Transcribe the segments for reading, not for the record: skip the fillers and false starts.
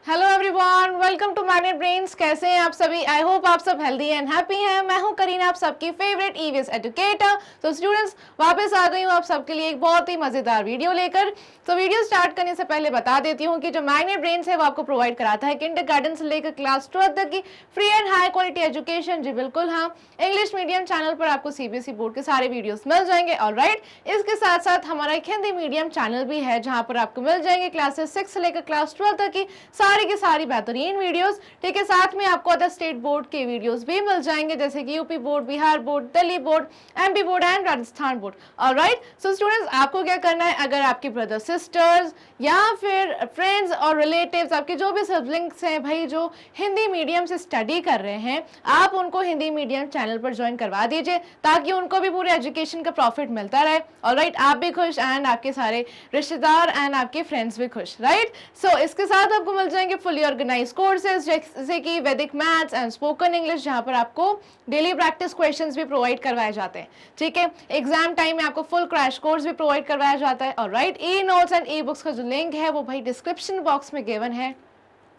Hello everyone, welcome to Magnet Brains. कैसे हैं आप सभी? आई होप आप सब हेल्दी एंड हैप्पी हैं। मैं हूं करीना, आप सबकी फेवरेट ईवीएस एजुकेटर। तो स्टूडेंट्स, वापस आ गई हूं आप सबके लिए एक बहुत ही मजेदार वीडियो लेकर। तो वीडियो स्टार्ट करने से पहले बता देती हूं कि जो मैग्नेट ब्रेन्स है वो आपको प्रोवाइड कराता है किंडरगार्टन से लेकर क्लास 12 तक की free and high quality education. जी बिल्कुल हाँ, इंग्लिश मीडियम चैनल पर आपको सीबीएसई बोर्ड के सारे वीडियोस मिल जाएंगे। ऑलराइट, इसके साथ साथ हमारा एक हिंदी मीडियम चैनल भी है जहां पर आपको मिल जाएंगे क्लासेस 6 से लेकर क्लास 12 तक की सारी बेहतरीन वीडियोस। ठीक है, साथ में आपको अदर स्टेट बोर्ड के वीडियोस भी मिल जाएंगे जैसे कि UP board, Bihar board, Delhi board, MP board and Rajasthan board. Alright, so students, आपको क्या करना है, अगर आपके ब्रदर सिस्टर्स या फिर फ्रेंड्स और रिलेटिव्स, आपके जो भी सिबलिंग्स हैं भाई जो हिंदी मीडियम से स्टडी कर रहे हैं, आप उनको हिंदी मीडियम चैनल पर ज्वाइन करवा दीजिए ताकि उनको भी पूरे एजुकेशन का प्रॉफिट मिलता रहे। ऑलराइट, आप भी खुश एंड आपके सारे रिश्तेदार एंड आपके फ्रेंड्स भी खुश। राइट, सो इसके साथ आपको मिल जाएंगे फुली ऑर्गेनाइज कोर्सेज जैसे कि वैदिक मैथ्स एंड स्पोकन इंग्लिश, जहां पर आपको डेली प्रैक्टिस क्वेश्चंस भी प्रोवाइड करवाए जाते हैं। ठीक है, एग्जाम टाइम में आपको फुल क्रैश कोर्स भी प्रोवाइड करवाया जाता है। Alright, e notes and e books का जो लिंक है वो भाई डिस्क्रिप्शन बॉक्स में गिवन है,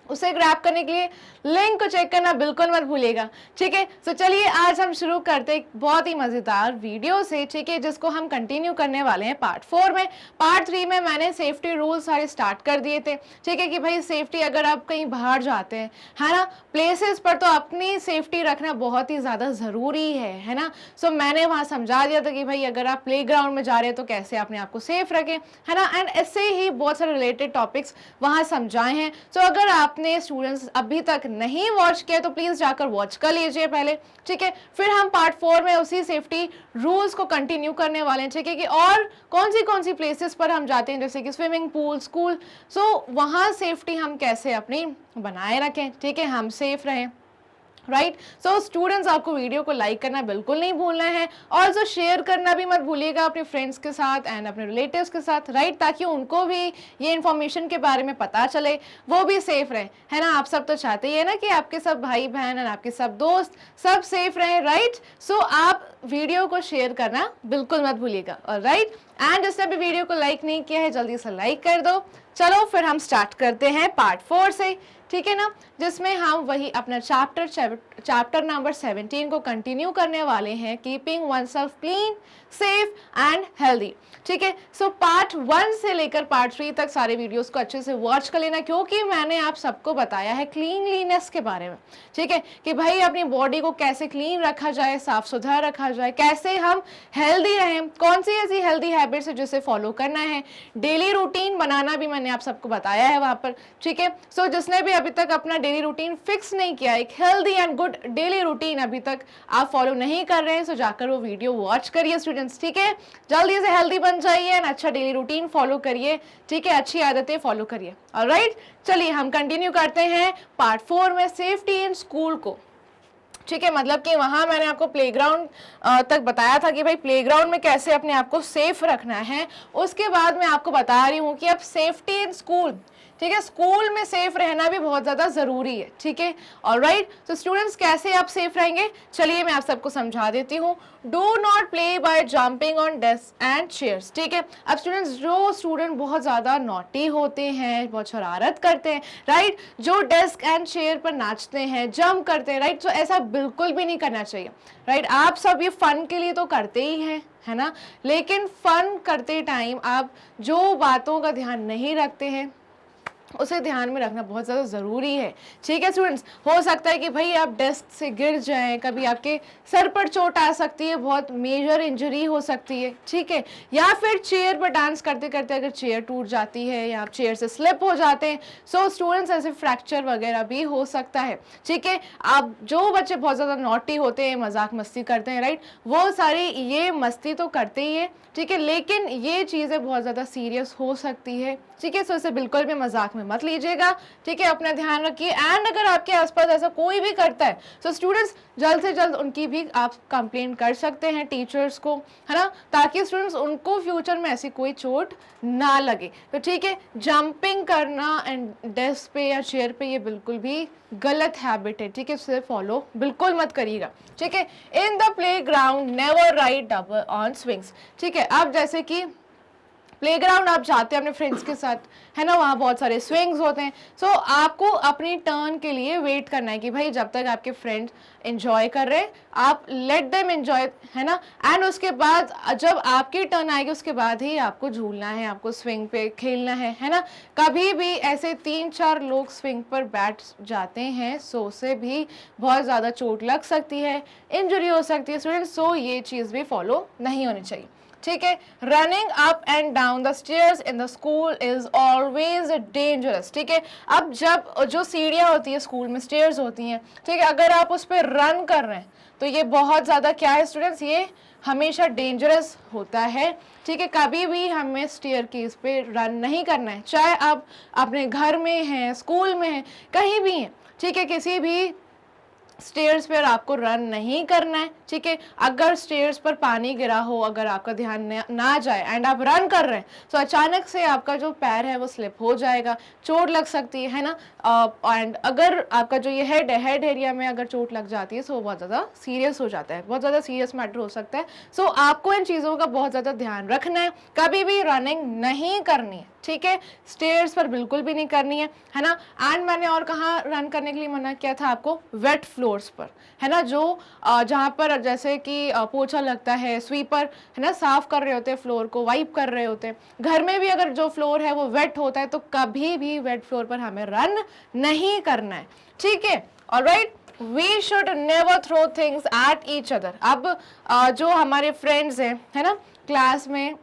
उसे ग्रैब करने के लिए लिंक को चेक करना बिल्कुल मत भूलिएगा। ठीक है, तो चलिए आज हम शुरू करते हैं बहुत ही मजेदार वीडियो से। ठीक है, जिसको हम कंटिन्यू करने वाले हैं पार्ट 4 में। पार्ट 3 में मैंने सेफ्टी रूल्स सारे स्टार्ट कर दिए थे। ठीक है, कि भाई सेफ्टी, अगर आप कहीं बाहर जाते हैं, है ना, प्लेसेस पर, तो अपनी सेफ्टी रखना बहुत ही ज्यादा जरूरी है ना। सो मैंने वहां समझा दिया था कि भाई अगर आप प्ले ग्राउंड में जा रहे हैं तो कैसे अपने आप को सेफ रखें, है ना, एंड ऐसे ही बहुत सारे रिलेटेड टॉपिक्स वहां समझाए हैं। सो अगर आपने स्टूडेंट्स अभी तक नहीं वॉच किया तो प्लीज जाकर वॉच कर लीजिए पहले। ठीक है, फिर हम पार्ट 4 में उसी सेफ्टी रूल्स को कंटिन्यू करने वाले हैं। ठीक है, कि और कौन सी प्लेसेस पर हम जाते हैं जैसे कि स्विमिंग पूल, स्कूल, सो वहां सेफ्टी हम कैसे अपनी बनाए रखें। ठीक है, हम सेफ रहें। राइट, सो स्टूडेंट्स, आपको वीडियो को लाइक करना बिल्कुल नहीं भूलना है, ऑल्सो शेयर करना भी मत भूलिएगा अपने फ्रेंड्स के साथ एंड अपने रिलेटिव्स के साथ। राइट, ताकि उनको भी ये इन्फॉर्मेशन के बारे में पता चले, वो भी सेफ रहे, है ना। आप सब तो चाहते ही है ना कि आपके सब भाई बहन और आपके सब दोस्त सब सेफ रहे। राइट, सो आप वीडियो को शेयर करना बिल्कुल मत भूलिएगा। ऑलराइट, एंड जिसने भी वीडियो को लाइक नहीं किया है जल्दी से लाइक कर दो। चलो फिर हम स्टार्ट करते हैं पार्ट 4 से। ठीक है ना, जिसमें हम वही अपना चैप्टर नंबर 17 को कंटिन्यू करने वाले हैं, keeping oneself clean, safe and healthy. ठीक है, सो पार्ट 1 से लेकर पार्ट 3 तक सारे वीडियोस को अच्छे से वॉच कर लेना, क्योंकि मैंने आप सबको बताया है क्लीनलीनेस के बारे में। ठीक है, कि भाई अपनी बॉडी को कैसे क्लीन रखा जाए, साफ सुथरा रखा जाए, कैसे हम हेल्दी रहें, कौन सी ऐसी हेल्दी हैबिट्स है जिसे फॉलो करना है, डेली रूटीन बनाना भी मैंने आप सबको बताया है वहां पर। ठीक है, सो जिसने भी अभी तक अपना डेली रूटीन फिक्स नहीं किया, एक healthy and good daily routine अभी तक आप फॉलो नहीं कर रहे हैं, सो जाकर वो वीडियो वॉच करिए स्टूडेंट्स। ठीक है, जल्दी से हेल्दी बन जाइए एंड अच्छा डेली रूटीन फॉलो करिए। ठीक है, अच्छी आदतें फॉलो करिए। ऑलराइट, चलिए हम कंटिन्यू करते हैं पार्ट 4 में सेफ्टी इन स्कूल को। ठीक है, मतलब कि वहां मैंने आपको प्लेग्राउंड तक बताया था कि भाई प्लेग्राउंड में कैसे अपने आप को सेफ रखना है। उसके बाद मैं आपको बता रही हूँ कि अब सेफ्टी इन स्कूल। ठीक है, स्कूल में सेफ रहना भी बहुत ज्यादा जरूरी है। ठीक है, ऑलराइट, तो स्टूडेंट्स कैसे आप सेफ रहेंगे, चलिए मैं आप सबको समझा देती हूँ। Do not play by jumping on desk and chairs. ठीक है, अब स्टूडेंट्स, जो स्टूडेंट बहुत ज्यादा नॉटी होते हैं, बहुत शरारत करते हैं, राइट, जो डेस्क एंड चेयर पर नाचते हैं, जंप करते हैं, राइट, तो ऐसा बिल्कुल भी नहीं करना चाहिए। राइट, आप सब ये फन के लिए तो करते ही हैं, है ना, लेकिन फन करते टाइम आप जो बातों का ध्यान नहीं रखते हैं उसे ध्यान में रखना बहुत ज़्यादा ज़रूरी है। ठीक है स्टूडेंट्स, हो सकता है कि भाई आप डेस्क से गिर जाएं, कभी आपके सर पर चोट आ सकती है, बहुत मेजर इंजरी हो सकती है। ठीक है, या फिर चेयर पर डांस करते करते अगर चेयर टूट जाती है या आप चेयर से स्लिप हो जाते हैं, सो स्टूडेंट्स ऐसे फ्रैक्चर वगैरह भी हो सकता है। ठीक है, आप जो बच्चे बहुत ज़्यादा नॉटी होते हैं, मजाक मस्ती करते हैं, राइट, वो सारी ये मस्ती तो करते ही है। ठीक है, लेकिन ये चीज़ें बहुत ज़्यादा सीरियस हो सकती है। ठीक है, सो इसे बिल्कुल भी मजाक में मत लीजिएगा। ठीक है, अपना ध्यान रखिए एंड अगर आपके आसपास ऐसा कोई भी करता है तो स्टूडेंट्स जल्द से जल्द उनकी भी आप कंप्लेंट कर सकते हैं टीचर्स को, है ना, ताकि स्टूडेंट्स उनको फ्यूचर में ऐसी कोई चोट ना लगे। तो ठीक है, जंपिंग करना एंड डेस्क पे या चेयर पे ये बिल्कुल भी गलत हैबिट है। ठीक है, इसे फॉलो बिल्कुल मत करिएगा। ठीक है, in the play ground never ride double on swings. ठीक है, अब जैसे कि प्लेग्राउंड आप जाते हैं अपने फ्रेंड्स के साथ, है ना, वहाँ बहुत सारे स्विंग्स होते हैं। सो आपको अपनी टर्न के लिए वेट करना है कि भाई जब तक आपके फ्रेंड्स एंजॉय कर रहे हैं आप लेट देम एंजॉय, है ना, एंड उसके बाद जब आपकी टर्न आएगी उसके बाद ही आपको झूलना है, आपको स्विंग पे खेलना है ना। कभी भी ऐसे 3-4 लोग स्विंग पर बैठ जाते हैं सो से भी बहुत ज़्यादा चोट लग सकती है, इंजरी हो सकती है स्टूडेंट्स। सो ये चीज़ भी फॉलो नहीं होनी चाहिए, ठीक है। Running up and down the stairs in the school is always dangerous, ठीक है। अब जब जो सीढ़ियाँ होती है स्कूल में, स्टेयर्स होती हैं, ठीक है, अगर आप उस पर रन कर रहे हैं तो ये बहुत ज़्यादा क्या है स्टूडेंट्स, ये हमेशा डेंजरस होता है, ठीक है। कभी भी हमें स्टेयर केस पे रन नहीं करना है, चाहे आप अपने घर में हैं, स्कूल में हैं, कहीं भी हैं, ठीक है। किसी भी स्टेयर्स पर आपको रन नहीं करना है, ठीक है। अगर स्टेयर्स पर पानी गिरा हो, अगर आपका ध्यान ना जाए एंड आप रन कर रहे हैं तो अचानक से आपका जो पैर है वो स्लिप हो जाएगा, चोट लग सकती है ना। एंड अगर आपका जो ये हेड एरिया में अगर चोट लग जाती है तो बहुत ज़्यादा सीरियस हो जाता है, बहुत ज़्यादा सीरियस मैटर हो सकता है। सो आपको इन चीज़ों का बहुत ज़्यादा ध्यान रखना है, कभी भी रनिंग नहीं करनी है, ठीक है। स्टेयर्स पर बिल्कुल भी नहीं करनी है ना। एंड मैंने और कहाँ रन करने के लिए मना किया था आपको, वेट फ्लोर्स पर, है ना, जो जहाँ पर जैसे कि पोछा लगता है, स्वीपर, है ना, साफ कर रहे होते हैं फ्लोर को, वाइप कर रहे होते हैं। घर में भी अगर जो फ्लोर है वो वेट होता है तो कभी भी वेट फ्लोर पर हमें रन नहीं करना है, ठीक है। Alright, we should never throw things at each other. अब जो हमारे फ्रेंड्स हैं, है ना, क्लास में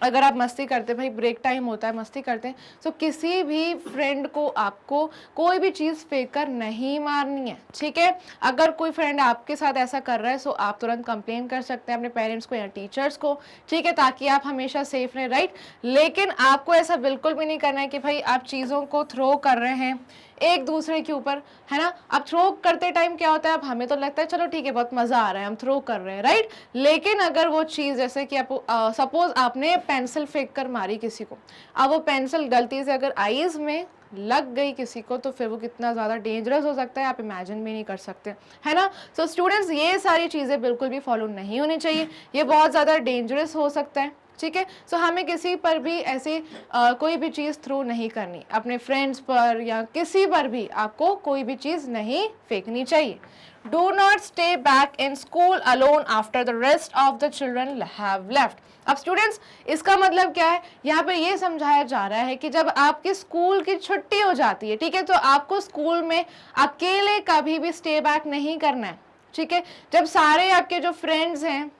अगर आप मस्ती करते हैं, भाई ब्रेक टाइम होता है, मस्ती करते हैं, तो किसी भी फ्रेंड को आपको कोई भी चीज़ फेंक कर नहीं मारनी है, ठीक है। अगर कोई फ्रेंड आपके साथ ऐसा कर रहा है सो आप तुरंत कंप्लेन कर सकते हैं अपने पेरेंट्स को या टीचर्स को, ठीक है, ताकि आप हमेशा सेफ रहें, राइट। लेकिन आपको ऐसा बिल्कुल भी नहीं करना है कि भाई आप चीज़ों को थ्रो कर रहे हैं एक दूसरे के ऊपर, है ना। अब थ्रो करते टाइम क्या होता है, अब हमें तो लगता है चलो ठीक है बहुत मज़ा आ रहा है, हम थ्रो कर रहे हैं, राइट। लेकिन अगर वो चीज़ जैसे कि आप सपोज आपने पेंसिल फेंक कर मारी किसी को, अब वो पेंसिल गलती से अगर आईज में लग गई किसी को तो फिर वो कितना ज़्यादा डेंजरस हो सकता है आप इमेजिन भी नहीं कर सकते, है ना। सो स्टूडेंट्स ये सारी चीज़ें बिल्कुल भी फॉलो नहीं होनी चाहिए, ये बहुत ज़्यादा डेंजरस हो सकता है, ठीक है। सो हमें किसी पर भी ऐसे कोई भी चीज़ थ्रो नहीं करनी, अपने फ्रेंड्स पर या किसी पर भी आपको कोई भी चीज़ नहीं फेंकनी चाहिए। Do not stay back in school alone after the rest of the children have left. अब स्टूडेंट्स इसका मतलब क्या है, यहाँ पे ये समझाया जा रहा है कि जब आपके स्कूल की छुट्टी हो जाती है, ठीक है, तो आपको स्कूल में अकेले कभी भी स्टे बैक नहीं करना है, ठीक है। जब सारे आपके जो फ्रेंड्स हैं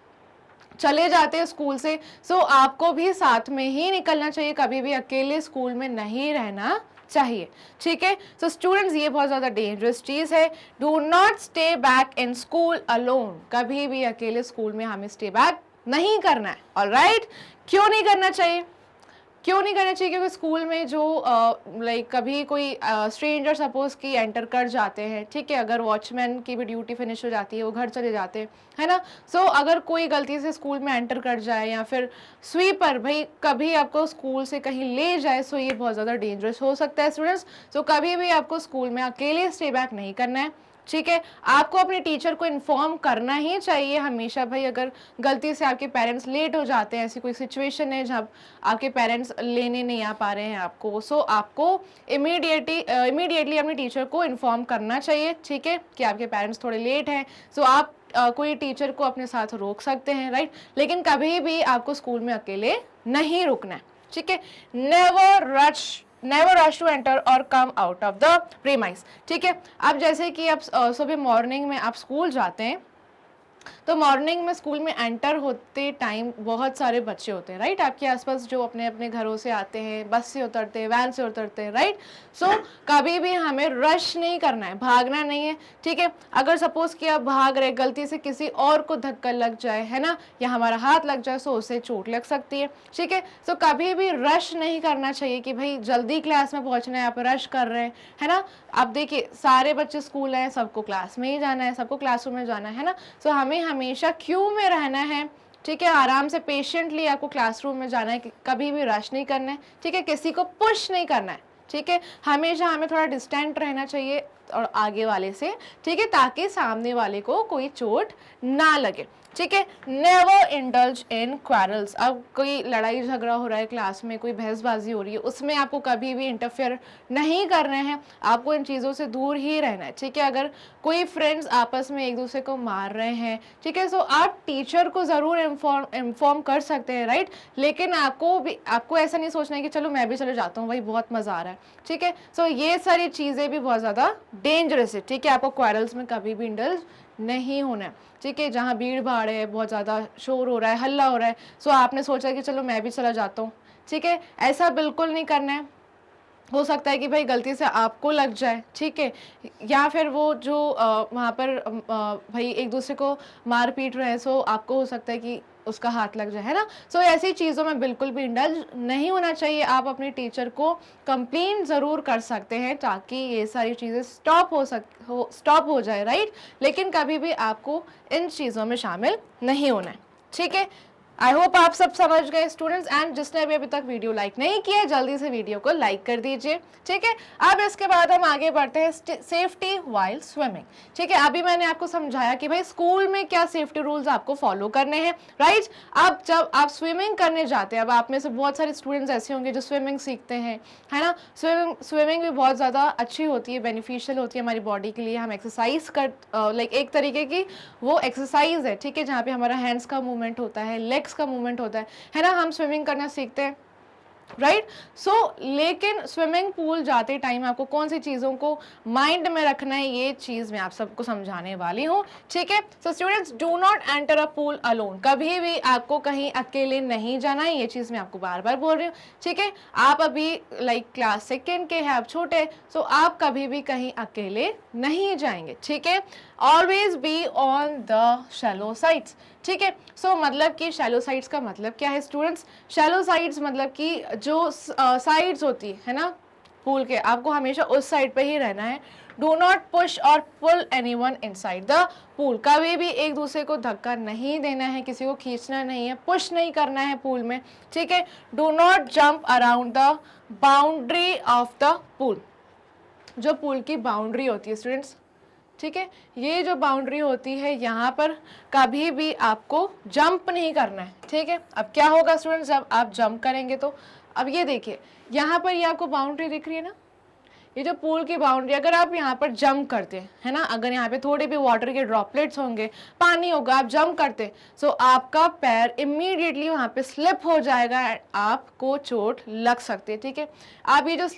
चले जाते हैं स्कूल से, सो आपको भी साथ में ही निकलना चाहिए, कभी भी अकेले स्कूल में नहीं रहना चाहिए, ठीक है। सो स्टूडेंट्स ये बहुत ज़्यादा डेंजरस चीज़ है, do not stay back in school alone, कभी भी अकेले स्कूल में हमें स्टे बैक नहीं करना है, ऑलराइट। क्यों नहीं करना चाहिए, क्यों नहीं करना चाहिए, क्योंकि स्कूल में जो लाइक कभी कोई स्ट्रेंजर सपोज कि एंटर कर जाते हैं, ठीक है, अगर वॉचमैन की भी ड्यूटी फिनिश हो जाती है, वो घर चले जाते हैं, है ना। सो अगर कोई गलती से स्कूल में एंटर कर जाए या फिर स्वीपर भाई कभी आपको स्कूल से कहीं ले जाए, सो ये बहुत ज़्यादा डेंजरस हो सकता है स्टूडेंट्स। सो कभी भी आपको स्कूल में अकेले स्टे बैक नहीं करना है, ठीक है। आपको अपने टीचर को इन्फॉर्म करना ही चाहिए हमेशा, भाई अगर गलती से आपके पेरेंट्स लेट हो जाते हैं, ऐसी कोई सिचुएशन है जब आपके पेरेंट्स लेने नहीं आ पा रहे हैं आपको, सो आपको इमीडिएटली अपने टीचर को इन्फॉर्म करना चाहिए, ठीक है, कि आपके पेरेंट्स थोड़े लेट हैं। सो आप कोई टीचर को अपने साथ रोक सकते हैं, राइट। लेकिन कभी भी आपको स्कूल में अकेले नहीं रुकना है, ठीक है। नेवर रश टू एंटर और come out of the premise, ठीक है। अब जैसे कि आप सुबह मॉर्निंग में आप स्कूल जाते हैं, तो मॉर्निंग में स्कूल में एंटर होते टाइम बहुत सारे बच्चे होते हैं, राइट, आपके आसपास जो अपने अपने घरों से आते हैं, बस से उतरते हैं, वैन से उतरते हैं, राइट। सो कभी भी हमें रश नहीं करना है, भागना नहीं है, ठीक है। अगर सपोज कि आप भाग रहे, गलती से किसी और को धक्का लग जाए, है ना, या हमारा हाथ लग जाए, सो उससे चोट लग सकती है, ठीक है। सो कभी भी रश नहीं करना चाहिए कि भाई जल्दी क्लास में पहुंचना है, आप रश कर रहे हैं, है ना। आप देखिए सारे बच्चे स्कूल हैं, सबको क्लास में ही जाना है, सबको क्लासरूम में जाना है ना। सो हमें हमेशा क्यू में रहना है, ठीक है, आराम से पेशेंटली आपको क्लासरूम में जाना है, कभी भी रश नहीं करना है, ठीक है, किसी को पुश नहीं करना है, ठीक है। हमेशा हमें थोड़ा डिस्टेंट रहना चाहिए और आगे वाले से, ठीक है, ताकि सामने वाले को कोई चोट ना लगे, ठीक है। नेवर इंडल्ज इन क्वारल्स, अब कोई लड़ाई झगड़ा हो रहा है क्लास में, कोई बहसबाजी हो रही है, उसमें आपको कभी भी इंटरफेयर नहीं करना है, आपको इन चीज़ों से दूर ही रहना है, ठीक है। अगर कोई फ्रेंड्स आपस में एक दूसरे को मार रहे हैं, ठीक है, सो आप टीचर को ज़रूर इन्फॉर्म कर सकते हैं, राइट, लेकिन आपको ऐसा नहीं सोचना है कि चलो मैं भी चले जाता हूँ, भाई बहुत मज़ा आ रहा है, ठीक है। सो ये सारी चीज़ें भी बहुत ज़्यादा डेंजरस है, ठीक है। आपको क्वारल्स में कभी भी इंडल्ज नहीं होना है, ठीक है। जहाँ भीड़ भाड़ है, बहुत ज़्यादा शोर हो रहा है, हल्ला हो रहा है, सो आपने सोचा कि चलो मैं भी चला जाता हूँ, ठीक है, ऐसा बिल्कुल नहीं करना है। हो सकता है कि भाई गलती से आपको लग जाए, ठीक है, या फिर वो जो वहाँ पर भाई एक दूसरे को मार पीट रहे हैं, सो आपको हो सकता है कि उसका हाथ लग जाए, है ना। सो ऐसी चीज़ों में बिल्कुल भी इंडल्ज नहीं होना चाहिए। आप अपने टीचर को कंप्लेन ज़रूर कर सकते हैं ताकि ये सारी चीज़ें स्टॉप हो जाए, राइट, लेकिन कभी भी आपको इन चीज़ों में शामिल नहीं होना है, ठीक है। आई होप आप सब समझ गए स्टूडेंट्स, एंड जिसने भी अभी तक वीडियो लाइक नहीं किया है जल्दी से वीडियो को लाइक कर दीजिए, ठीक है। अब इसके बाद हम आगे बढ़ते हैं सेफ्टी वाइल स्विमिंग, ठीक है। अभी मैंने आपको समझाया कि भाई स्कूल में क्या सेफ्टी रूल्स आपको फॉलो करने हैं, राइट। अब जब आप स्विमिंग करने जाते हैं, अब आप में से बहुत सारे स्टूडेंट्स ऐसे होंगे जो स्विमिंग सीखते हैं, है ना। स्विमिंग भी बहुत ज़्यादा अच्छी होती है, बेनिफिशियल होती है हमारी बॉडी के लिए। हम एक्सरसाइज लाइक एक तरीके की वो एक्सरसाइज है, ठीक है, जहाँ पे हमारा हैंड्स का मूवमेंट होता है, लेग्स का मूवमेंट होता है ना। हम स्विमिंग करना सीखते हैं, राइट। सो लेकिन स्विमिंग पूल जाते टाइम आपको कौन सी चीज़ों को माइंड में रखना है, ये चीज़ मैं आप सबको समझाने वाली हूँ, ठीक है। So students, do not enter a pool alone, कभी भी आपको कहीं अकेले नहीं जाना है, ये चीज़ मैं आपको बार बार बोल रही हूँ, ठीक है। आप अभी लाइक क्लास सेकेंड के हैं, आप छोटे, सो आप कभी भी कहीं अकेले नहीं जाएंगे, ठीक है। Always be on the shallow sides, ठीक है। सो मतलब कि शैलो साइड्स का मतलब क्या है स्टूडेंट्स? शैलो साइड्स मतलब कि जो साइड्स होती है ना पूल के, आपको हमेशा उस साइड पे ही रहना है। डू नॉट पुश और पुल एनीवन इनसाइड द पूल, कभी भी एक दूसरे को धक्का नहीं देना है, किसी को खींचना नहीं है, पुश नहीं करना है पूल में, ठीक है। Do not jump around the boundary of the pool, जो पूल की बाउंड्री होती है स्टूडेंट्स, ठीक है, ये जो बाउंड्री होती है यहाँ पर कभी भी आपको जंप नहीं करना है, ठीक है। अब क्या होगा स्टूडेंट्स, जब आप जंप करेंगे तो अब ये देखिए यहाँ पर ये आपको बाउंड्री दिख रही है ना, ये जो पूल की बाउंड्री, अगर आप यहाँ पर जंप करते हैं, है ना, अगर यहाँ पे थोड़े भी वाटर के ड्रॉपलेट्स होंगे, पानी होगा, आप जंप करते, सो आपका पैर इमीडिएटली वहाँ पे स्लिप हो जाएगा, आपको चोट लग सकती है, ठीक है। आप ये जो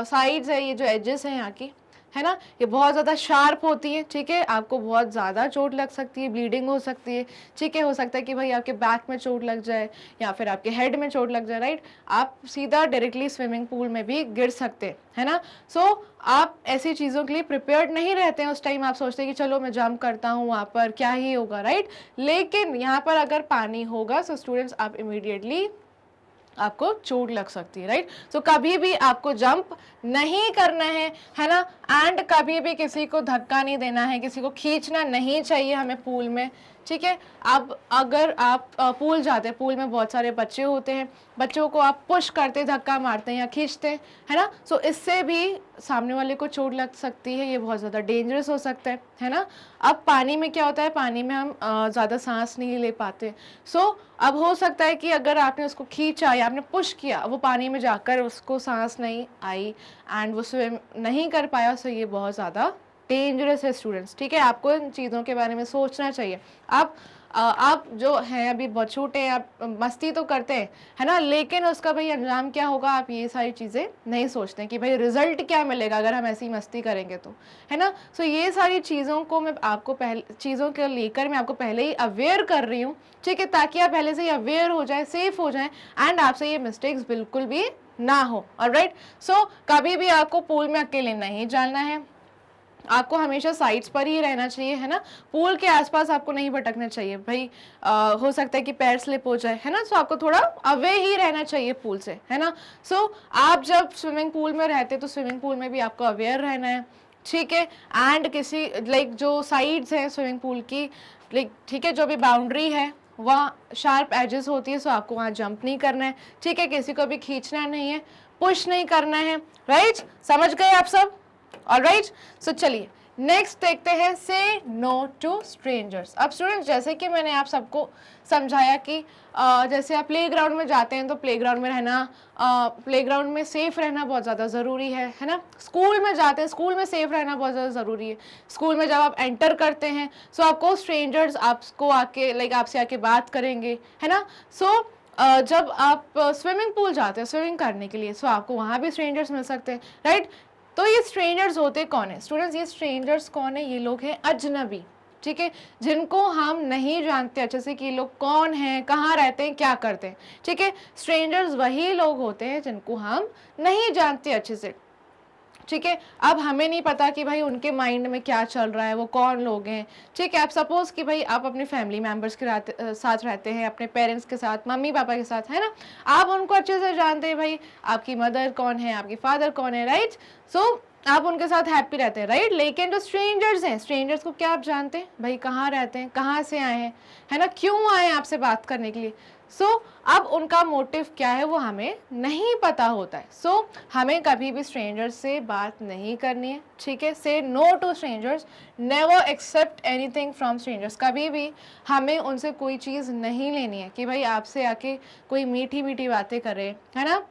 साइड्स है, ये जो एजेस हैं यहाँ की, है ना, ये बहुत ज़्यादा शार्प होती है, ठीक है, आपको बहुत ज़्यादा चोट लग सकती है, ब्लीडिंग हो सकती है, ठीक है। हो सकता है कि भाई आपके बैक में चोट लग जाए या फिर आपके हेड में चोट लग जाए, राइट, आप सीधा डायरेक्टली स्विमिंग पूल में भी गिर सकते हैं, है ना। सो आप ऐसी चीज़ों के लिए प्रिपेयर्ड नहीं रहते हैं, उस टाइम आप सोचते हैं कि चलो मैं जंप करता हूँ, वहाँ पर क्या ही होगा, राइट, लेकिन यहाँ पर अगर पानी होगा सो स्टूडेंट्स आप इमीडिएटली आपको चोट लग सकती है, राइट। सो कभी भी आपको जंप नहीं करना है ना, एंड कभी भी किसी को धक्का नहीं देना है, किसी को खींचना नहीं चाहिए हमें पूल में, ठीक है। अब अगर आप पूल जाते हैं, पूल में बहुत सारे बच्चे होते हैं, बच्चों को आप पुश करते, धक्का मारते हैं या खींचते हैं, है ना, सो इससे भी सामने वाले को चोट लग सकती है, ये बहुत ज़्यादा डेंजरस हो सकता है ना। अब पानी में क्या होता है, पानी में हम ज़्यादा सांस नहीं ले पाते, सो अब हो सकता है कि अगर आपने उसको खींचा या आपने पुश किया, वो पानी में जाकर उसको सांस नहीं आई एंड वो स्विम नहीं कर पाया, सो ये बहुत ज़्यादा डेंजरस है स्टूडेंट्स, ठीक है। आपको इन चीज़ों के बारे में सोचना चाहिए। आप जो हैं अभी बहुत छोटे हैं, आप मस्ती तो करते हैं, है ना, लेकिन उसका भाई अंजाम क्या होगा, आप ये सारी चीज़ें नहीं सोचते कि भाई रिजल्ट क्या मिलेगा अगर हम ऐसी मस्ती करेंगे तो, है ना। सो ये सारी चीज़ों को मैं आपको चीज़ों के लेकर मैं आपको पहले ही अवेयर कर रही हूँ, ठीक है, ताकि आप पहले से ही अवेयर हो जाए, सेफ हो जाएं एंड आपसे ये मिस्टेक्स बिल्कुल भी ना हो, ऑलराइट। सो कभी भी आपको पूल में अकेले नहीं जाना है, आपको हमेशा साइड्स पर ही रहना चाहिए, है ना, पूल के आसपास आपको नहीं भटकना चाहिए भाई। हो सकता है कि पैर स्लिप हो जाए, है ना, सो आपको थोड़ा अवे ही रहना चाहिए पूल से, है ना। सो आप जब स्विमिंग पूल में रहते तो स्विमिंग पूल में भी आपको अवेयर रहना है, ठीक है, एंड किसी लाइक जो साइड्स हैं स्विमिंग पूल की, लाइक ठीक है, जो भी बाउंड्री है वहाँ शार्प एजेस होती है, सो आपको वहाँ जंप नहीं करना है, ठीक है, किसी को भी खींचना नहीं है, पुश नहीं करना है, राइट, समझ गए आप सब? ऑलराइट, सो चलिए नेक्स्ट देखते हैं से नो टू स्ट्रेंजर्स। अब स्टूडेंट्स जैसे कि मैंने आप सबको समझाया कि जैसे आप प्लेग्राउंड में जाते हैं तो प्लेग्राउंड में रहना, प्लेग्राउंड में सेफ रहना बहुत ज़्यादा ज़रूरी है ना। स्कूल में जाते हैं, स्कूल में सेफ रहना बहुत ज़्यादा ज़रूरी है। स्कूल में जब आप एंटर करते हैं सो आपको स्ट्रेंजर्स आपको आके लाइक आपसे आके बात करेंगे, है ना। सो जब आप स्विमिंग पूल जाते हैं स्विमिंग करने के लिए सो आपको वहाँ भी स्ट्रेंजर्स मिल सकते हैं, राइट। तो ये स्ट्रेंजर्स होते कौन है स्टूडेंट्स? ये स्ट्रेंजर्स कौन है? ये लोग हैं अजनबी, ठीक है, जिनको हम नहीं जानते अच्छे से कि ये लोग कौन हैं, कहाँ रहते हैं, क्या करते हैं, ठीक है। स्ट्रेंजर्स वही लोग होते हैं जिनको हम नहीं जानते अच्छे से, ठीक है। अब हमें नहीं पता कि भाई उनके माइंड में क्या चल रहा है, वो कौन लोग हैं, ठीक है। आप सपोज कि भाई आप अपने फैमिली मेंबर्स के साथ रहते हैं, अपने पेरेंट्स के साथ, मम्मी पापा के साथ, है ना। आप उनको अच्छे से जानते हैं, भाई आपकी मदर कौन है, आपकी फादर कौन है, राइट। सो आप उनके साथ हैप्पी रहते हैं, राइट। लेकिन जो स्ट्रेंजर्स हैं, स्ट्रेंजर्स को क्या आप जानते हैं? भाई कहाँ रहते हैं, कहाँ से आए हैं, है ना, क्यों आए हैं आपसे बात करने के लिए। सो अब उनका मोटिव क्या है वो हमें नहीं पता होता है। सो हमें कभी भी स्ट्रेंजर्स से बात नहीं करनी है, ठीक है। Say no to strangers, never accept anything from strangers. कभी भी हमें उनसे कोई चीज़ नहीं लेनी है कि भाई आपसे आके कोई मीठी मीठी बातें करे, है ना,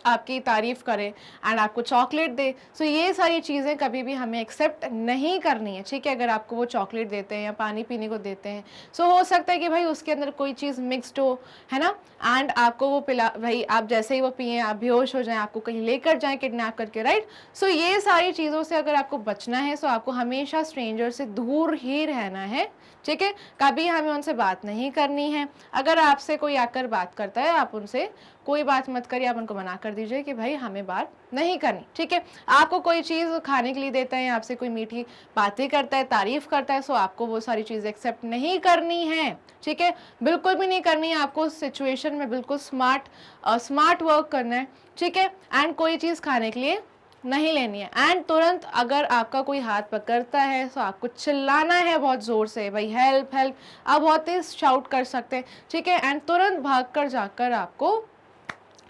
आपकी तारीफ करे एंड आपको चॉकलेट दे। सो ये सारी चीज़ें कभी भी हमें एक्सेप्ट नहीं करनी है, ठीक है। अगर आपको वो चॉकलेट देते हैं या पानी पीने को देते हैं सो हो सकता है कि भाई उसके अंदर कोई चीज़ मिक्सड हो, है ना, एंड आपको वो पिला, भाई आप जैसे ही वो पिए आप बेहोश हो जाएं, आपको कहीं लेकर जाएं किडनैप करके, राइट। सो ये सारी चीज़ों से अगर आपको बचना है सो आपको हमेशा स्ट्रेंजर से दूर ही रहना है, ठीक है। कभी हमें उनसे बात नहीं करनी है। अगर आपसे कोई आकर बात करता है आप उनसे कोई बात मत करिए, आप उनको मना कर दीजिए कि भाई हमें बात नहीं करनी, ठीक है। आपको कोई चीज़ खाने के लिए देता है, आपसे कोई मीठी बातें करता है, तारीफ करता है, सो आपको वो सारी चीज़ें एक्सेप्ट नहीं करनी है, ठीक है, बिल्कुल भी नहीं करनी है। आपको उस सिचुएशन में बिल्कुल स्मार्ट वर्क करना है, ठीक है। एंड कोई चीज़ खाने के लिए नहीं लेनी है। एंड तुरंत अगर आपका कोई हाथ पकड़ता है तो आपको चिल्लाना है बहुत ज़ोर से, भाई हेल्प हेल्प, आप बहुत तेज शाउट कर सकते हैं, ठीक है। एंड तुरंत भागकर जाकर आपको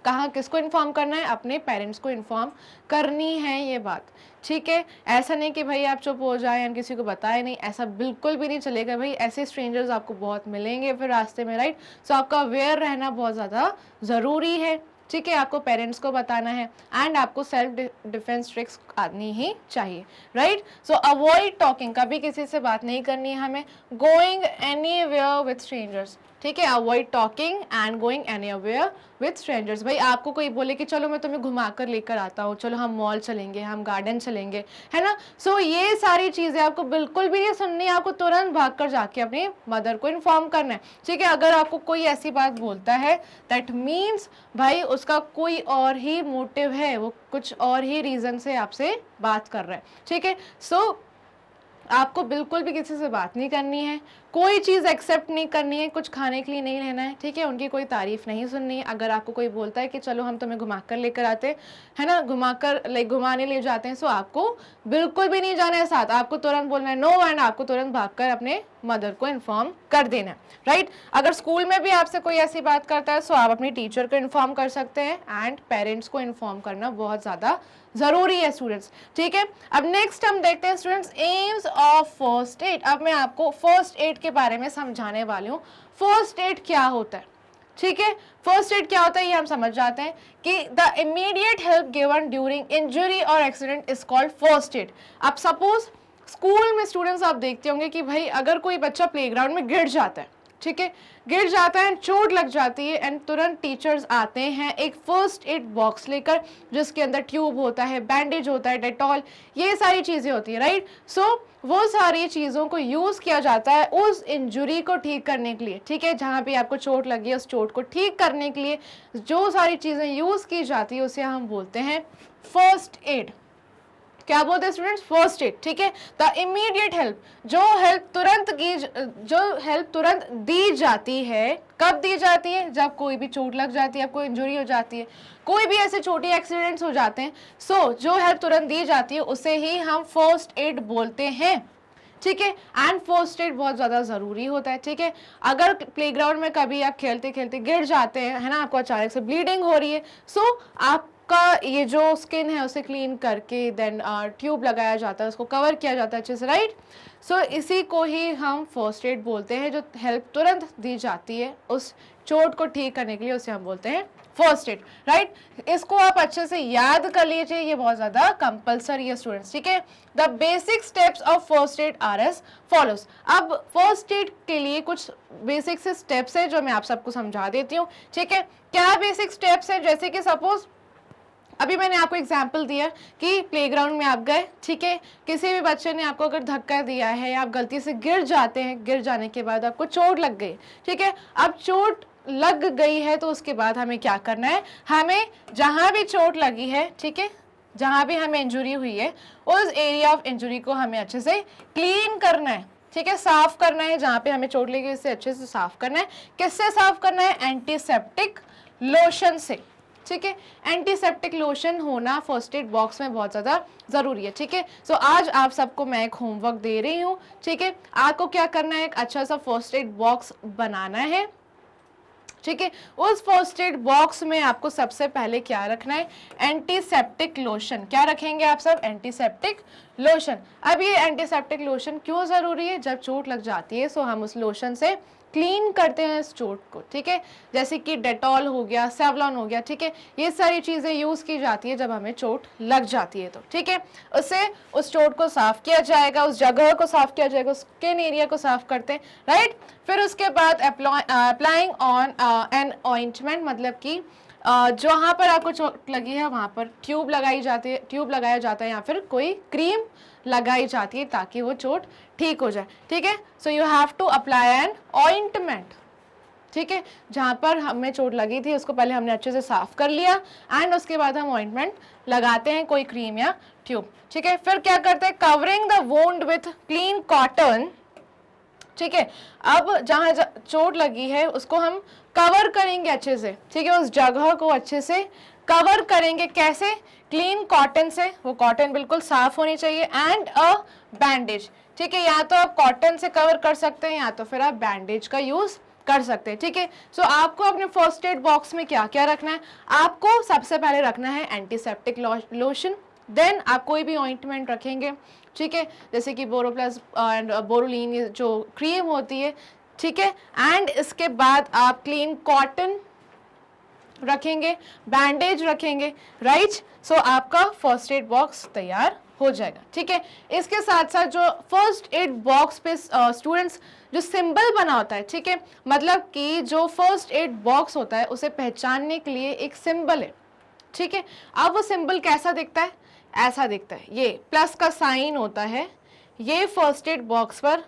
कहाँ किसको इन्फॉर्म करना है? अपने पेरेंट्स को इन्फॉर्म करनी है ये बात, ठीक है। ऐसा नहीं कि भाई आप चुप हो जाएं एंड किसी को बताए नहीं, ऐसा बिल्कुल भी नहीं चलेगा। भाई ऐसे स्ट्रेंजर्स आपको बहुत मिलेंगे फिर रास्ते में, राइट। सो आपका अवेयर रहना बहुत ज़्यादा ज़रूरी है, ठीक है। आपको पेरेंट्स को बताना है एंड आपको सेल्फ डिफेंस ट्रिक्स आनी ही चाहिए, राइट। सो अवॉइड टॉकिंग, कभी किसी से बात नहीं करनी है हमें। गोइंग एनीवेयर विद स्ट्रेंजर्स, ठीक है, avoid talking and going anywhere with strangers. भाई आपको कोई बोले कि चलो मैं तुम्हें घुमा कर लेकर आता हूँ, चलो हम मॉल चलेंगे, हम गार्डन चलेंगे, है ना। सो ये सारी चीज़ें आपको बिल्कुल भी नहीं सुननी है, आपको तुरंत भाग कर जाके अपनी मदर को इन्फॉर्म करना है, ठीक है। अगर आपको कोई ऐसी बात बोलता है दैट मीन्स भाई उसका कोई और ही मोटिव है, वो कुछ और ही रीज़न से आपसे बात कर रहा है, ठीक है। सो आपको बिल्कुल भी किसी से बात नहीं करनी है, कोई चीज़ एक्सेप्ट नहीं करनी है, कुछ खाने के लिए नहीं लेना है, ठीक है। उनकी कोई तारीफ नहीं सुननी है। अगर आपको कोई बोलता है कि चलो हम तुम्हें घुमा कर लेकर आते है ना, घुमाने ले जाते हैं, सो आपको बिल्कुल भी नहीं जाना है साथ, आपको तुरंत बोलना है नो एंड आपको तुरंत भागकर अपने मदर को इन्फॉर्म कर देना है, राइट। अगर स्कूल में भी आपसे कोई ऐसी बात करता है सो आप अपनी टीचर को इन्फॉर्म कर सकते हैं एंड पेरेंट्स को इन्फॉर्म करना बहुत ज़्यादा ज़रूरी है स्टूडेंट्स, ठीक है। अब नेक्स्ट हम देखते हैं students AIIMS of first aid. अब मैं आपको फर्स्ट एड के बारे में समझाने वाली हूँ। फर्स्ट एड क्या होता है, ठीक है। फर्स्ट एड क्या होता है ये हम समझ जाते हैं कि the immediate help given during injury और accident is called first aid. अब सपोज स्कूल में स्टूडेंट्स आप देखते होंगे कि भाई अगर कोई बच्चा प्लेग्राउंड में गिर जाता है, ठीक है, गिर जाता है, चोट लग जाती है एंड तुरंत टीचर्स आते हैं एक फर्स्ट एड बॉक्स लेकर जिसके अंदर ट्यूब होता है, बैंडेज होता है, डेटॉल, ये सारी चीज़ें होती है, राइट। सो वो सारी चीज़ों को यूज़ किया जाता है उस इंजुरी को ठीक करने के लिए, ठीक है। जहाँ पे आपको चोट लगी है उस चोट को ठीक करने के लिए जो सारी चीज़ें यूज़ की जाती है उसे हम बोलते हैं फर्स्ट एड। क्या बोलते हैं स्टूडेंट्स? फर्स्ट एड, ठीक है। द इमीडिएट हेल्प, जो हेल्प तुरंत दी जाती है, कब दी जाती है? जब कोई भी चोट लग जाती है, कोई इंजरी हो जाती है, कोई भी ऐसे छोटे एक्सीडेंट्स हो जाते हैं, सो जो हेल्प तुरंत दी जाती है उसे ही हम फर्स्ट एड बोलते हैं, ठीक है। एंड फर्स्ट एड बहुत ज़्यादा ज़रूरी होता है, ठीक है। अगर प्लेग्राउंड में कभी आप खेलते खेलते गिर जाते हैं, है ना, आपको अचानक से ब्लीडिंग हो रही है, सो आप का ये जो स्किन है उसे क्लीन करके देन ट्यूब लगाया जाता है, उसको कवर किया जाता है अच्छे से, राइट। सो इसी को ही हम फर्स्ट एड बोलते हैं, जो हेल्प तुरंत दी जाती है उस चोट को ठीक करने के लिए, उसे हम बोलते हैं फर्स्ट एड, राइट। इसको आप अच्छे से याद कर लीजिए, ये बहुत ज़्यादा कंपलसरी है स्टूडेंट्स, ठीक है। The basic steps of first aid are as follows. अब फर्स्ट एड के लिए कुछ बेसिक से स्टेप्स है जो मैं आप सबको समझा देती हूँ, ठीक है। क्या बेसिक स्टेप्स है, जैसे कि सपोज अभी मैंने आपको एग्जाम्पल दिया कि प्लेग्राउंड में आप गए, ठीक है, किसी भी बच्चे ने आपको अगर धक्का दिया है या आप गलती से गिर जाते हैं, गिर जाने के बाद आपको चोट लग गई, ठीक है। अब चोट लग गई है तो उसके बाद हमें क्या करना है, हमें जहाँ भी चोट लगी है, ठीक है, जहाँ भी हमें इंजुरी हुई है उस एरिया ऑफ इंजुरी को हमें अच्छे से क्लीन करना है, ठीक है, साफ करना है। जहाँ पे हमें चोट लगी उसे अच्छे से साफ करना है। किससे साफ करना है, एंटीसेप्टिक लोशन से, ठीक है। एंटीसेप्टिक लोशन होना फर्स्ट एड बॉक्स में बहुत ज़्यादा ज़रूरी है, ठीक है। सो आज आप सबको मैं एक होमवर्क दे रही हूँ, ठीक है। आपको क्या करना है, एक अच्छा सा फर्स्ट एड बॉक्स बनाना है, ठीक है। उस फर्स्ट एड बॉक्स में आपको सबसे पहले क्या रखना है, एंटीसेप्टिक लोशन। क्या रखेंगे आप सब, एंटीसेप्टिक लोशन। अब ये एंटीसेप्टिक लोशन क्यों ज़रूरी है, जब चोट लग जाती है सो हम उस लोशन से क्लीन करते हैं इस चोट को, ठीक है। जैसे कि डेटॉल हो गया, सेवलॉन हो गया, ठीक है, ये सारी चीज़ें यूज़ की जाती है जब हमें चोट लग जाती है तो, ठीक है। उससे उस चोट को साफ किया जाएगा, उस जगह को साफ किया जाएगा, उस स्किन एरिया को साफ करते हैं, राइट। फिर उसके बाद अप्लाइंग ऑन एन ऑइंटमेंट, मतलब कि जहाँ पर आपको चोट लगी है वहाँ पर ट्यूब लगाई जाती है, ट्यूब लगाया जाता है या फिर कोई क्रीम लगाई जाती है ताकि वो चोट ठीक हो जाए, ठीक है। So you have to apply an ointment, ठीक है। जहाँ पर हमें चोट लगी थी उसको पहले हमने अच्छे से साफ कर लिया एंड उसके बाद हम ऑइंटमेंट लगाते हैं, कोई क्रीम या ट्यूब, ठीक है। फिर क्या करते हैं, covering the wound with clean cotton, ठीक है। अब जहाँ चोट लगी है उसको हम कवर करेंगे अच्छे से, ठीक है, उस जगह को अच्छे से कवर करेंगे। कैसे, क्लीन कॉटन से, वो कॉटन बिल्कुल साफ होनी चाहिए, एंड अ बैंडेज, ठीक है। या तो आप कॉटन से कवर कर सकते हैं या तो फिर आप बैंडेज का यूज कर सकते हैं, ठीक है। सो आपको अपने फर्स्ट एड बॉक्स में क्या क्या रखना है, आपको सबसे पहले रखना है एंटीसेप्टिक लोशन, देन आप कोई भी ऑइंटमेंट रखेंगे, ठीक है, जैसे कि बोरोप्लस एंड बोरोलिन, ये जो क्रीम होती है, ठीक है। एंड इसके बाद आप क्लीन कॉटन रखेंगे, बैंडेज रखेंगे, राइट। सो आपका फर्स्ट एड बॉक्स तैयार हो जाएगा, ठीक है। इसके साथ साथ जो फर्स्ट एड बॉक्स पे स्टूडेंट्स जो सिंबल बना होता है, ठीक है, मतलब कि जो फर्स्ट एड बॉक्स होता है उसे पहचानने के लिए एक सिंबल है, ठीक है। अब वो सिंबल कैसा दिखता है, ऐसा दिखता है, ये प्लस का साइन होता है, ये फर्स्ट एड बॉक्स पर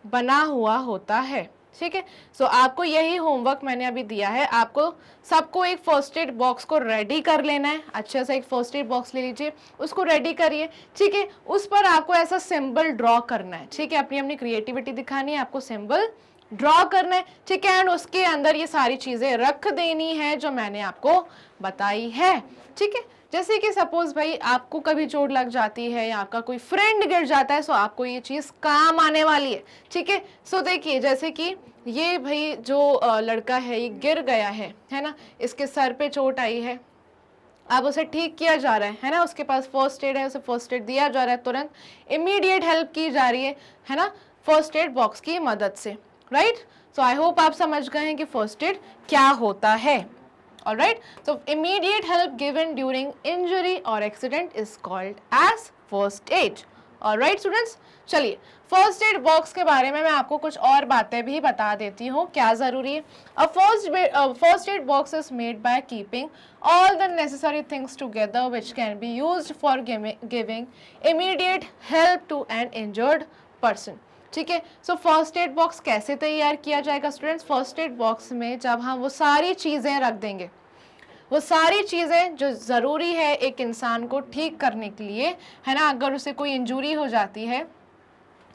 बना हुआ होता है, ठीक है। सो आपको यही होमवर्क मैंने अभी दिया है, आपको सबको एक फर्स्ट एड बॉक्स को रेडी कर लेना है। अच्छा सा एक फर्स्ट एड बॉक्स ले लीजिए, उसको रेडी करिए, ठीक है। उस पर आपको ऐसा सिंबल ड्रॉ करना है, ठीक है, अपनी अपनी क्रिएटिविटी दिखानी है, आपको सिंबल ड्रॉ करना है, ठीक है। एंड उसके अंदर ये सारी चीज़ें रख देनी है जो मैंने आपको बताई है, ठीक है। जैसे कि सपोज भाई आपको कभी चोट लग जाती है या आपका कोई फ्रेंड गिर जाता है, सो आपको ये चीज़ काम आने वाली है, ठीक है। सो देखिए, जैसे कि ये भाई जो लड़का है ये गिर गया है ना, इसके सर पे चोट आई है, अब उसे ठीक किया जा रहा है ना, उसके पास फर्स्ट एड है, उसे फर्स्ट एड दिया जा रहा है, तुरंत इमीडिएट हेल्प की जा रही है ना, फर्स्ट एड बॉक्स की मदद से, राइट। सो आई होप आप समझ गए हैं कि फर्स्ट एड क्या होता है। Alright, so immediate help given during injury or accident is called as first aid. Alright students, चलिए फर्स्ट एड बॉक्स के बारे में मैं आपको कुछ और बातें भी बता देती हूँ, क्या ज़रूरी है। First aid box is made by keeping all the necessary things together which can be used for giving immediate help to an injured person, ठीक है। सो फर्स्ट एड बॉक्स कैसे तैयार किया जाएगा स्टूडेंट्स, फर्स्ट एड बॉक्स में जब हम वो सारी चीज़ें रख देंगे, वो सारी चीज़ें जो ज़रूरी है एक इंसान को ठीक करने के लिए, है ना, अगर उसे कोई इंजरी हो जाती है,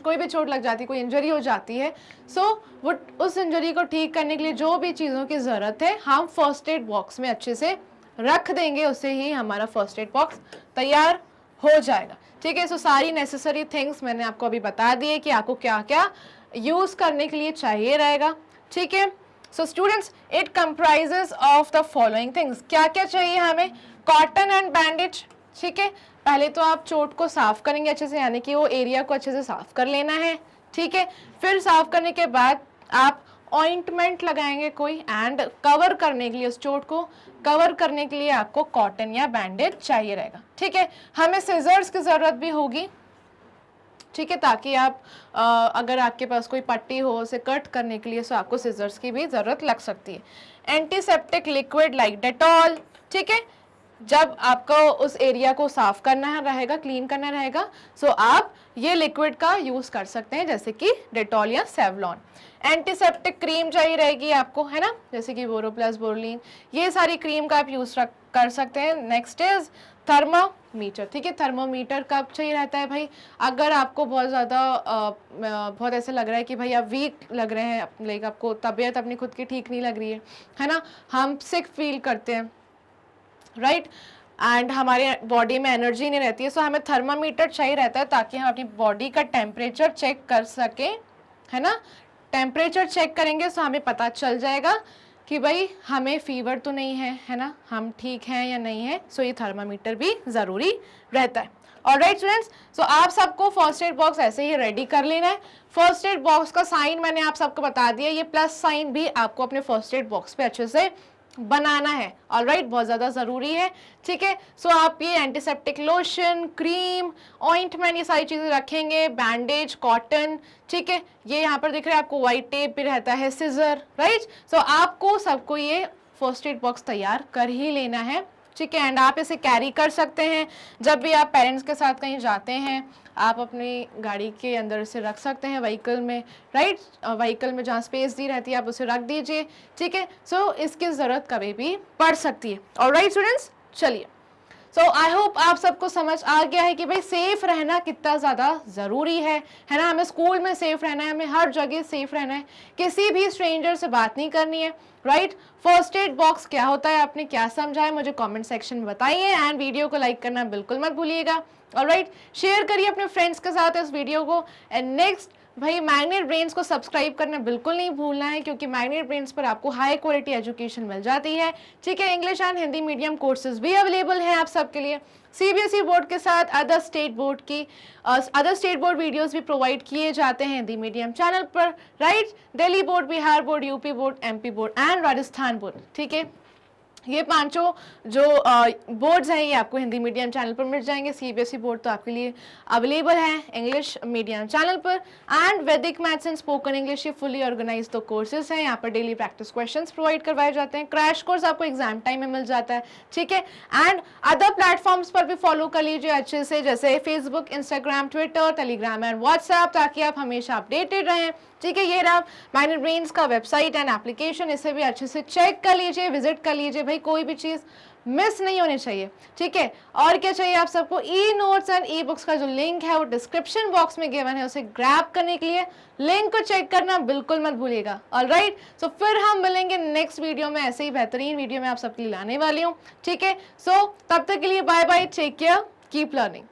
कोई भी चोट लग जाती है, कोई इंजरी हो जाती है, सो वो उस इंजरी को ठीक करने के लिए जो भी चीज़ों की ज़रूरत है हम फर्स्ट एड बॉक्स में अच्छे से रख देंगे, उससे ही हमारा फर्स्ट एड बॉक्स तैयार हो जाएगा, ठीक है। सो सारी नेसेसरी थिंग्स मैंने आपको अभी बता दी है कि आपको क्या क्या यूज़ करने के लिए चाहिए रहेगा, ठीक है। So students, it comprises of the following things, क्या क्या चाहिए हमें, कॉटन एंड बैंडेज, ठीक है। पहले तो आप चोट को साफ करेंगे अच्छे से, यानी कि वो एरिया को अच्छे से साफ कर लेना है, ठीक है। फिर साफ करने के बाद आप ऑइंटमेंट लगाएंगे कोई, एंड कवर करने के लिए, उस चोट को कवर करने के लिए आपको कॉटन या बैंडेज चाहिए रहेगा, ठीक है। हमें सिजर्स की ज़रूरत भी होगी, ठीक है, ताकि आप अगर आपके पास कोई पट्टी हो उसे कट करने के लिए, तो आपको सिजर्स की भी ज़रूरत लग सकती है। एंटीसेप्टिक लिक्विड लाइक डेटॉल, ठीक है। जब आपको उस एरिया को साफ करना रहेगा, क्लीन करना रहेगा, सो आप ये लिक्विड का यूज़ कर सकते हैं, जैसे कि डेटॉल या सेवलॉन। एंटीसेप्टिक क्रीम चाहिए रहेगी आपको, है ना, जैसे कि बोरोप्लस, बोरलीन, ये सारी क्रीम का आप यूज़ कर सकते हैं। नेक्स्ट इज थर्मामीटर, ठीक है। थर्मामीटर कब चाहिए रहता है भाई, अगर आपको बहुत ज़्यादा बहुत ऐसे लग रहा है कि भाई आप वीक लग रहे हैं, लाइक आपको तबीयत अपनी खुद की ठीक नहीं लग रही है ना, हम सिक फील करते हैं, राइट, एंड हमारे बॉडी में एनर्जी नहीं रहती है, सो हमें थर्मामीटर चाहिए रहता है ताकि हम अपनी बॉडी का टेम्परेचर चेक कर सकें, है ना। टेम्परेचर चेक करेंगे तो हमें पता चल जाएगा कि भाई हमें फीवर तो नहीं है ना, हम ठीक हैं या नहीं है, सो ये थर्मामीटर भी ज़रूरी रहता है। ऑलराइट स्टूडेंट्स, सो आप सबको फर्स्ट एड बॉक्स ऐसे ही रेडी कर लेना है। फर्स्ट एड बॉक्स का साइन मैंने आप सबको बता दिया, ये प्लस साइन भी आपको अपने फर्स्ट एड बॉक्स पे अच्छे से बनाना है, ऑलराइट, बहुत ज़्यादा ज़रूरी है, ठीक है। सो आप ये एंटीसेप्टिक लोशन, क्रीम, ऑइंटमेंट, ये सारी चीज़ें रखेंगे, बैंडेज, कॉटन, ठीक है। ये यहाँ पर दिख रहा है आपको वाइट टेप भी रहता है, सिजर, राइट। सो आपको सबको ये फर्स्ट एड बॉक्स तैयार कर ही लेना है, ठीक है। एंड आप इसे कैरी कर सकते हैं जब भी आप पेरेंट्स के साथ कहीं जाते हैं, आप अपनी गाड़ी के अंदर इसे रख सकते हैं, व्हीकल में, राइट, व्हीकल में जहाँ स्पेस दी रहती है आप उसे रख दीजिए, ठीक है। सो इसकी ज़रूरत कभी भी पड़ सकती है। ऑलराइट स्टूडेंट्स, चलिए, सो आई होप आप सबको समझ आ गया है कि भाई सेफ रहना कितना ज़्यादा ज़रूरी है ना। हमें स्कूल में सेफ रहना है, हमें हर जगह सेफ रहना है, किसी भी स्ट्रेंजर से बात नहीं करनी है, राइट। फर्स्ट एड बॉक्स क्या होता है, आपने क्या समझा है, मुझे कमेंट सेक्शन में बताइए, एंड वीडियो को लाइक करना बिल्कुल मत भूलिएगा, ऑलराइट। शेयर करिए अपने फ्रेंड्स के साथ इस वीडियो को, एंड नेक्स्ट भाई मैग्नेट ब्रेन्स को सब्सक्राइब करना बिल्कुल नहीं भूलना है, क्योंकि मैग्नेट ब्रेन्स पर आपको हाई क्वालिटी एजुकेशन मिल जाती है, ठीक है। English and Hindi medium courses भी अवेलेबल हैं आप सबके लिए। सीबीएसई बोर्ड के साथ अदर स्टेट बोर्ड वीडियोस भी प्रोवाइड किए जाते हैं हिंदी मीडियम चैनल पर, right. Delhi board, Bihar board, UP board, MP board and Rajasthan board, ठीक है। ये पांचों जो बोर्ड्स हैं ये आपको हिंदी मीडियम चैनल पर मिल जाएंगे। सीबीएसई बोर्ड तो आपके लिए अवेलेबल है इंग्लिश मीडियम चैनल पर, एंड वैदिक मैथ्स एंड स्पोकन इंग्लिश ये फुली ऑर्गेनाइज तो कोर्सेज हैं। यहाँ पर डेली प्रैक्टिस क्वेश्चंस प्रोवाइड करवाए जाते हैं, क्रैश कोर्स आपको एग्जाम टाइम में मिल जाता है, ठीक है। एंड अदर प्लेटफॉर्म्स पर भी फॉलो कर लीजिए अच्छे से, जैसे Facebook, Instagram, Twitter, Telegram and WhatsApp, ताकि आप हमेशा अपडेटेड रहें, ठीक है। ये रहा मैग्नेट ब्रेन्स का वेबसाइट एंड एप्लीकेशन, इसे भी अच्छे से चेक कर लीजिए, विजिट कर लीजिए, भाई कोई भी चीज़ मिस नहीं होनी चाहिए, ठीक है। और क्या चाहिए आप सबको, e notes and e books का जो लिंक है वो डिस्क्रिप्शन बॉक्स में गिवन है, उसे ग्रैब करने के लिए लिंक को चेक करना बिल्कुल मत भूलिएगा, ऑलराइट। सो फिर हम मिलेंगे नेक्स्ट वीडियो में, ऐसे ही बेहतरीन वीडियो में आप सबके लिए लाने वाली हूँ, ठीक है। सो तब तक के लिए bye bye, take care, keep learning.